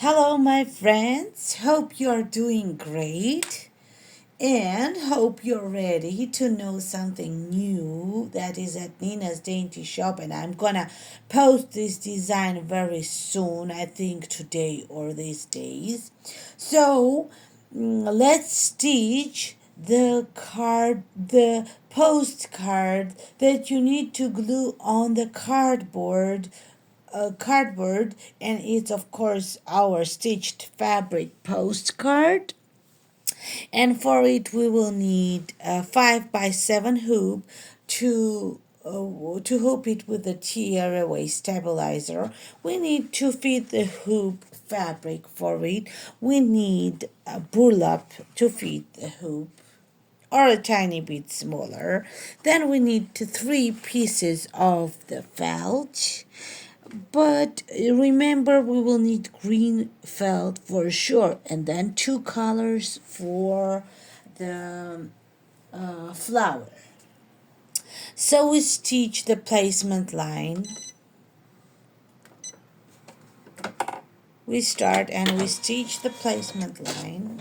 Hello, my friends. Hope you're doing great and hope you're ready to know something new that is at Nina's Dainty Shop. And I'm gonna post this design very soon, I think today or these days. So let's stitch the postcard that you need to glue on the cardboard, and it's of course our stitched fabric postcard. And for it we will need a 5 by 7 hoop to hoop it with the tearaway stabilizer. We need to fit the hoop fabric. For it we need a burlap to fit the hoop, or a tiny bit smaller. Then we need 3 pieces of the felt, but remember, we will need green felt for sure, and then 2 colors for the flower. So we stitch the placement line. We start and we stitch the placement line.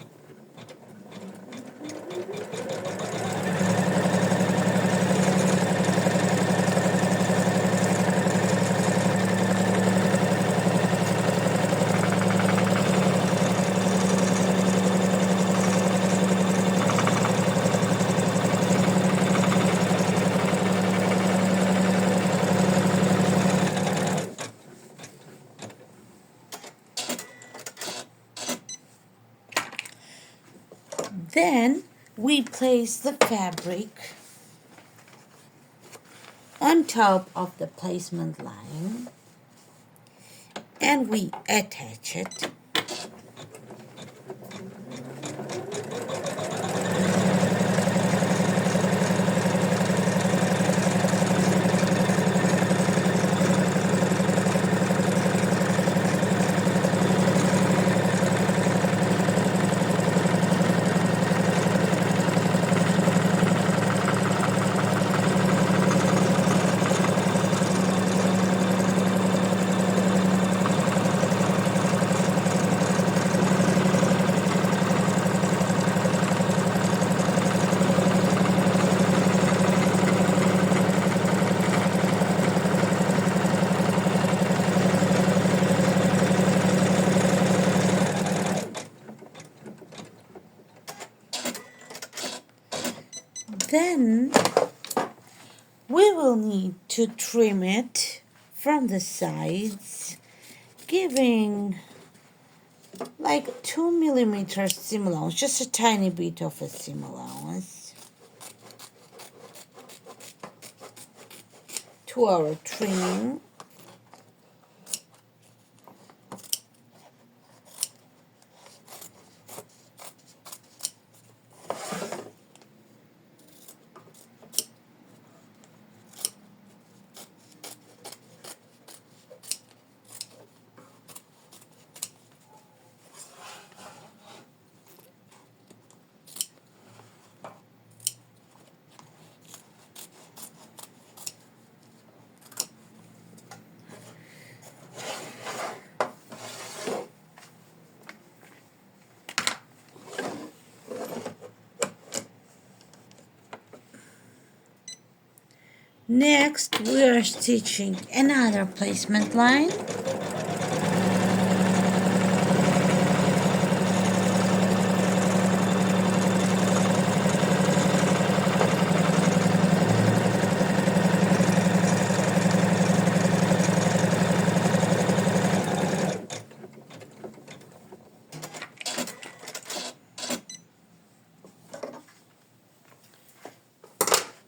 Then we place the fabric on top of the placement line and we attach it. Then we will need to trim it from the sides, giving like 2 millimeters seam allowance, just a tiny bit of a seam allowance to our trimming. Next, we are stitching another placement line.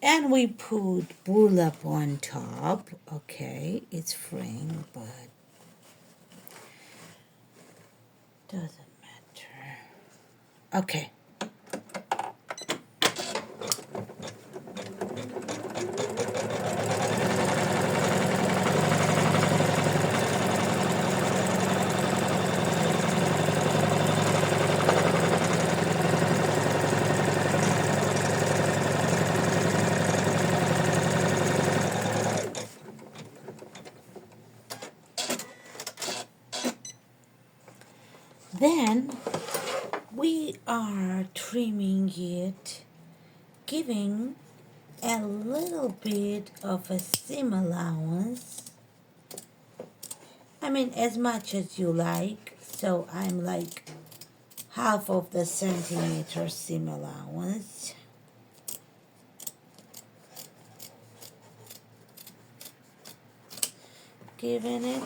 And we put burlap on top. Okay, it's fraying, but doesn't matter. Okay. Then we are trimming it, giving a little bit of a seam allowance. I mean, as much as you like. So I'm like half of the centimeter seam allowance. Giving it.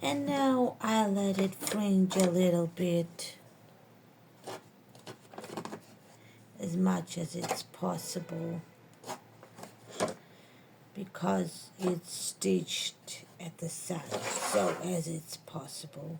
And now I let it fringe a little bit, as much as it's possible, because it's stitched at the side, so as it's possible.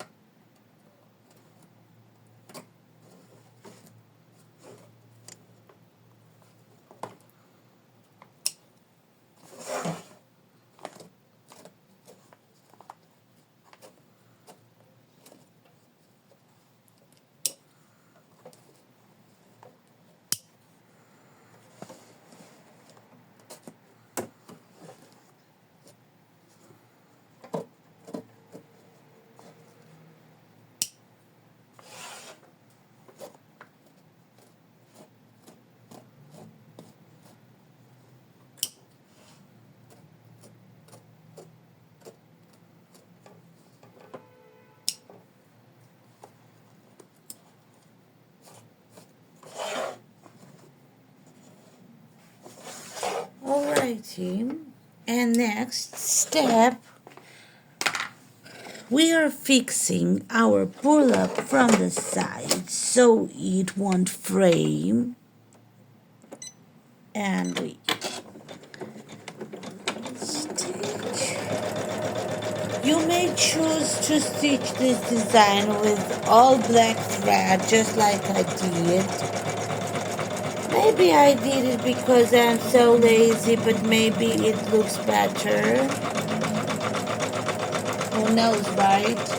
Alrighty, and next step, we are fixing our burlap from the side so it won't frame, and we stitch. You may choose to stitch this design with all black thread, just like I did. Maybe I did it because I'm so lazy, but maybe it looks better. Who knows, right?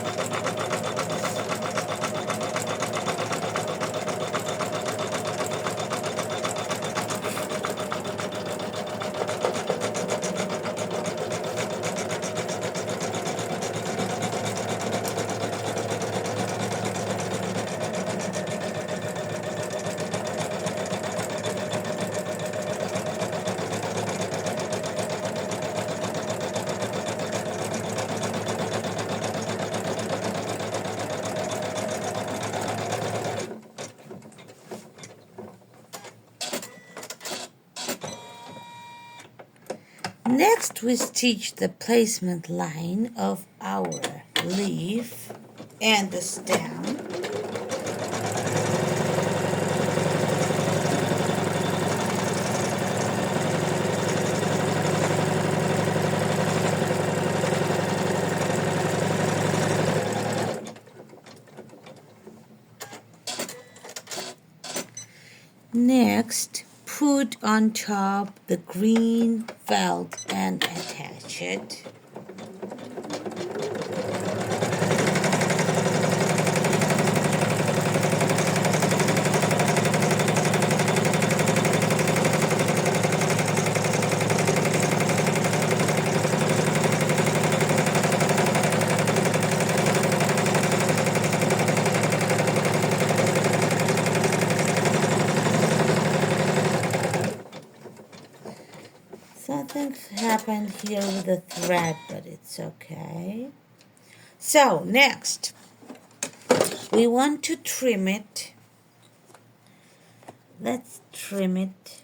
Next, we stitch the placement line of our leaf and the stem. Next, put on top the green felt and attach it. Something happened here with the thread, but it's okay. So next, we want to trim it. Let's trim it.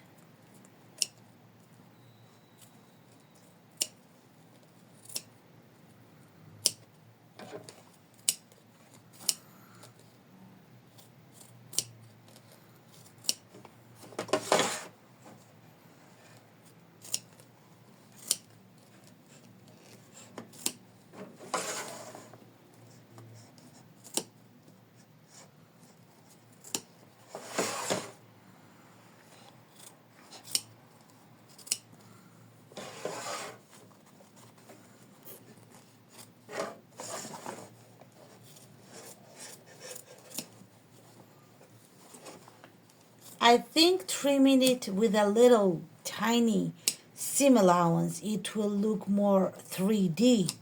I think trimming it with a little tiny seam allowance, it will look more 3D.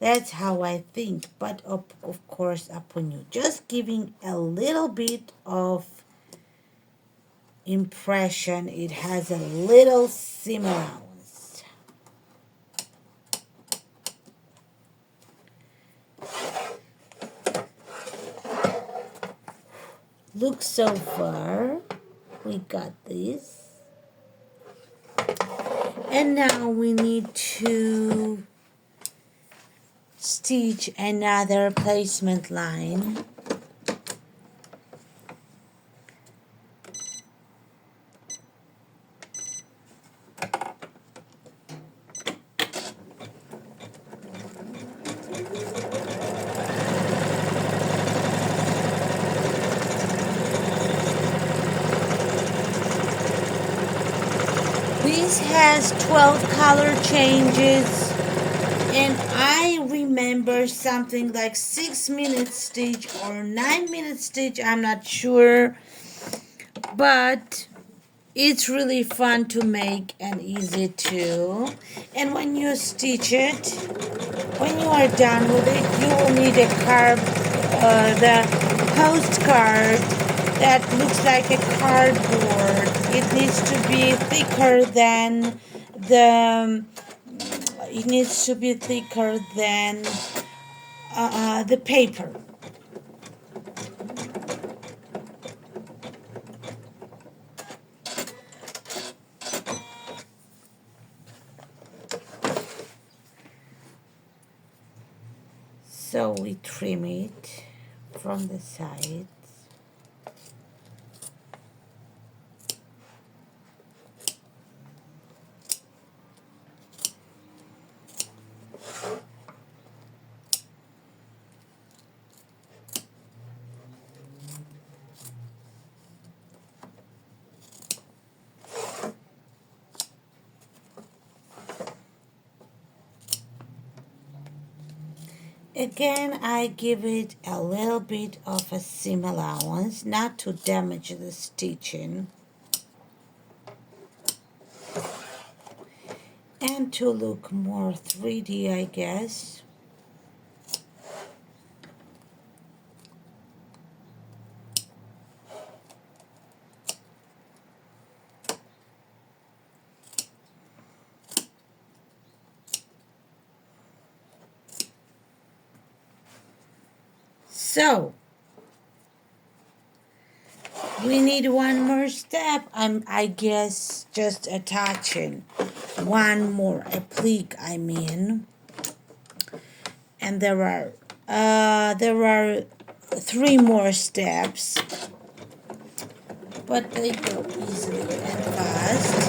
That's how I think, but of course upon you. Just giving a little bit of impression. It has a little seam allowance. Look so far. We got this. And now we need to stitch another placement line. This has 12 color changes, and I remember something like 6-minute stitch or 9-minute stitch, I'm not sure, but it's really fun to make and easy too. And when you stitch it, when you are done with it, you will need the postcard that looks like a cardboard. It needs to be thicker than the paper. So we trim it from the sides. Again, I give it a little bit of a seam allowance, not to damage the stitching, and to look more 3D, I guess. So, we need one more step. I guess just attaching one more applique, I mean. And there are 3 more steps, but they go easily and fast.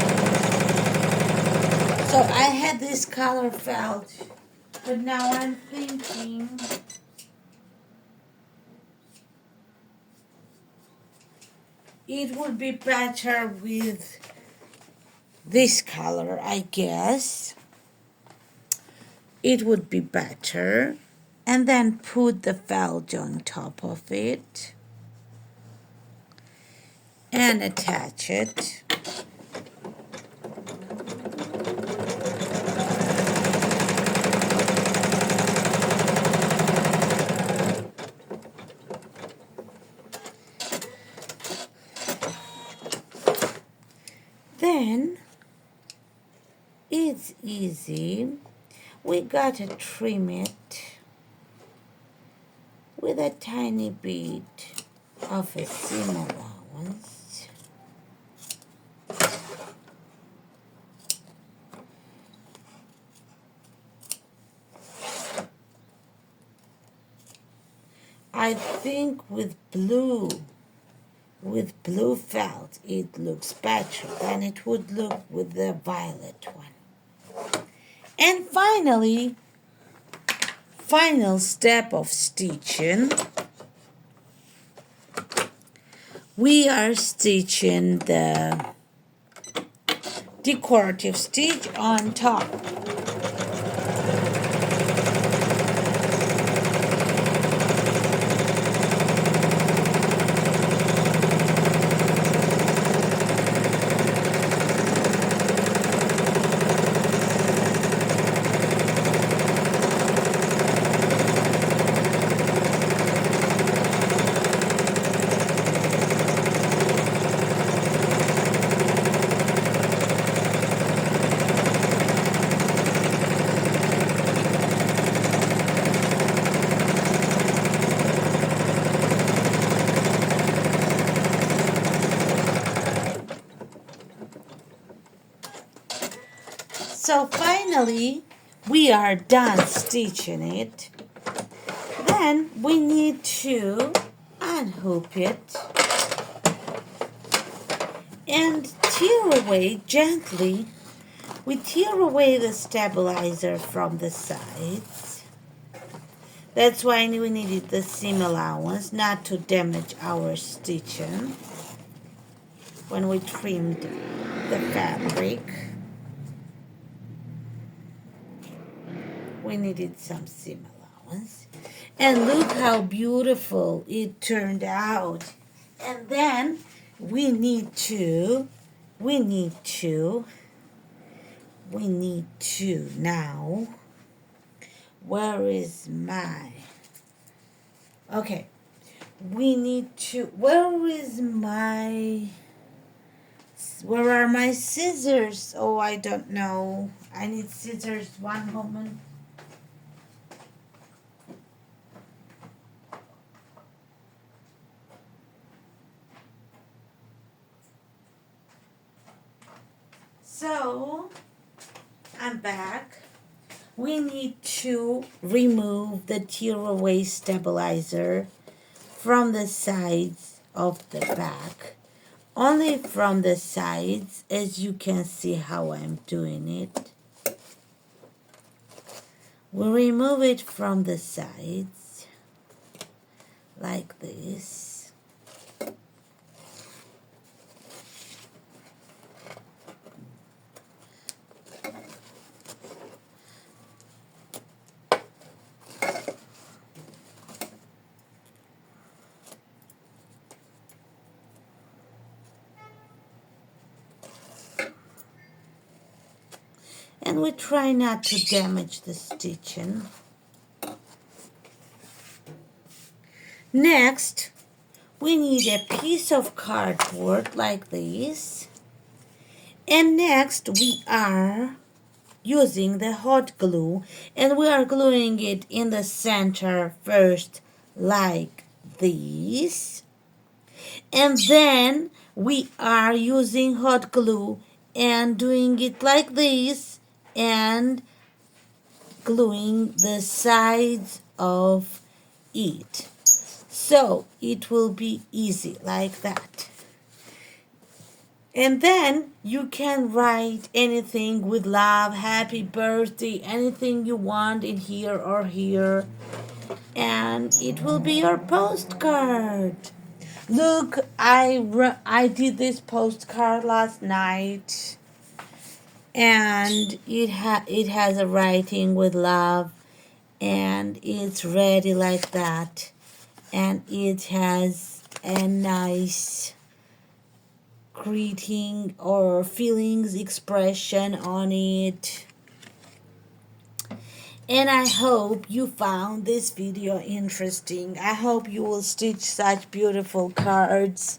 So I had this color felt, but now I'm thinking it would be better with this color, I guess. It would be better. And then put the felt on top of it and attach it. Then it's easy. We gotta trim it with a tiny bit of a seam allowance. I think with blue felt it looks better than it would look with the violet one. And finally, final step of stitching, we are stitching the decorative stitch on top. So finally, we are done stitching it. Then we need to unhook it and tear away gently. We tear away the stabilizer from the sides. That's why we needed the seam allowance, not to damage our stitching when we trimmed the fabric. We needed some seam allowance. And look how beautiful it turned out. And then we need to now, where is my, okay, where are my scissors? Oh, I don't know. I need scissors, one moment. So, I'm back. We need to remove the tear away stabilizer from the sides of the back. Only from the sides, as you can see how I'm doing it. We remove it from the sides like this. And we try not to damage the stitching. Next, we need a piece of cardboard like this. And next, we are using the hot glue. And we are gluing it in the center first like this. And then we are using hot glue and doing it like this and gluing the sides of it. So it will be easy like that. And then you can write anything with love, happy birthday, anything you want in here or here. And it will be your postcard. Look, I did this postcard last night. And it has a writing with love, and it's ready like that, and it has a nice greeting or feelings expression on it. And I hope you found this video interesting. I hope you will stitch such beautiful cards.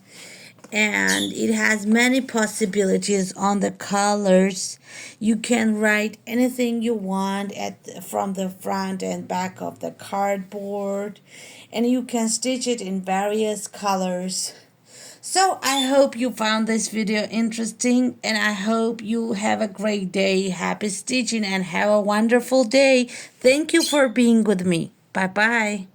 And it has many possibilities on the colors. You can write anything you want from the front and back of the cardboard, and you can stitch it in various colors. So I hope you found this video interesting, and I hope you have a great day. Happy stitching and have a wonderful day. Thank you for being with me. Bye bye.